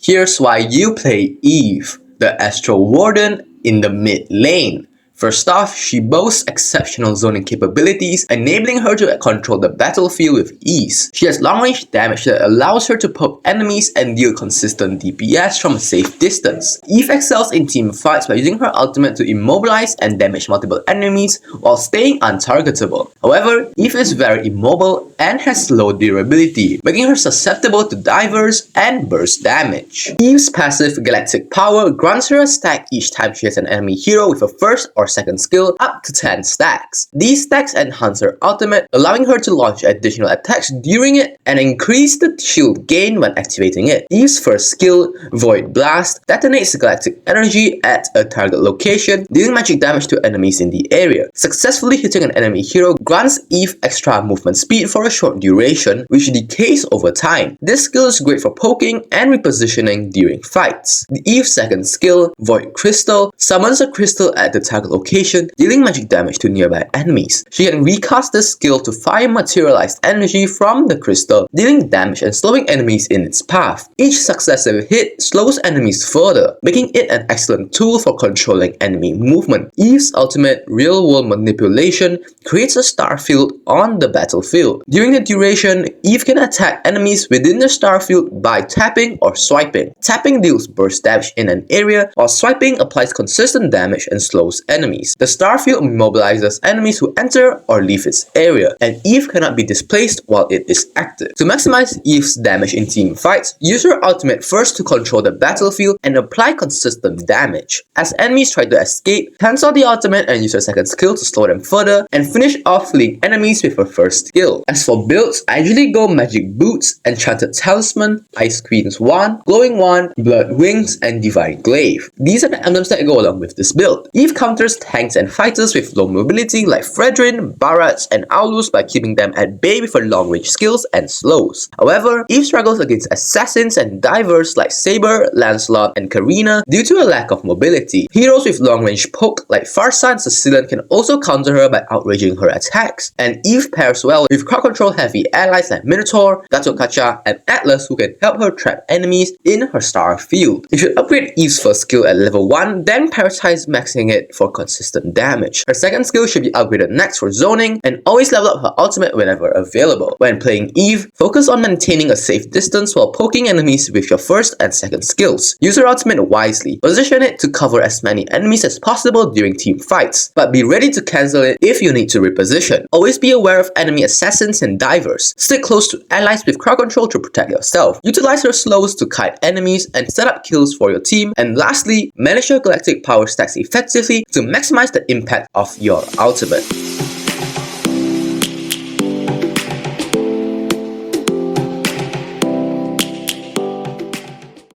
Here's why you play Yve, the Astro Warden in the mid lane. First off, she boasts exceptional zoning capabilities, enabling her to control the battlefield with ease. She has long-range damage that allows her to poke enemies and deal consistent DPS from a safe distance. Yve excels in team fights by using her ultimate to immobilize and damage multiple enemies while staying untargetable. However, Yve is very immobile and has low durability, making her susceptible to divers and burst damage. Yve's passive Galactic Power grants her a stack each time she has an enemy hero with a first or second skill up to 10 stacks. These stacks enhance her ultimate, allowing her to launch additional attacks during it and increase the shield gain when activating it. Yve's first skill, Void Blast, detonates galactic energy at a target location, dealing magic damage to enemies in the area. Successfully hitting an enemy hero grants Yve extra movement speed for a short duration, which decays over time. This skill is great for poking and repositioning during fights. The Yve's second skill, Void Crystal, summons a crystal at the target location, dealing magic damage to nearby enemies. She can recast this skill to fire materialized energy from the crystal, dealing damage and slowing enemies in its path. Each successive hit slows enemies further, making it an excellent tool for controlling enemy movement. Yve's ultimate, Real-World Manipulation, creates a star field on the battlefield. During the duration, Yve can attack enemies within the star field by tapping or swiping. Tapping deals burst damage in an area, while swiping applies consistent damage and slows enemies. The starfield immobilizes enemies who enter or leave its area, and Yve cannot be displaced while it is active. To maximize Yve's damage in team fights, use her ultimate first to control the battlefield and apply consistent damage. As enemies try to escape, cancel the ultimate and use her second skill to slow them further, and finish off fleeing enemies with her first skill. As for builds, I usually go Magic Boots, Enchanted Talisman, Ice Queen's Wand, Glowing Wand, Blood Wings, and Divine Glaive. These are the emblems that go along with this build. Yve counters tanks and fighters with low mobility like Fredrin, Barats, and Aulus by keeping them at bay with her long-range skills and slows. However, Yve struggles against assassins and divers like Saber, Lancelot, and Karina due to a lack of mobility. Heroes with long-range poke like Farsa and Sicilian can also counter her by outraging her attacks, and Yve pairs well with crowd control heavy allies like Minotaur, Gatotkacha, and Atlas who can help her trap enemies in her star field. You should upgrade Yve's first skill at level 1, then prioritize maxing it for consistent damage. Her second skill should be upgraded next for zoning, and always level up her ultimate whenever available. When playing Yve, focus on maintaining a safe distance while poking enemies with your first and second skills. Use her ultimate wisely. Position it to cover as many enemies as possible during team fights, but be ready to cancel it if you need to reposition. Always be aware of enemy assassins and divers. Stick close to allies with crowd control to protect yourself. Utilize her slows to kite enemies and set up kills for your team. And lastly, manage your galactic power stacks effectively to maximize the impact of your ultimate.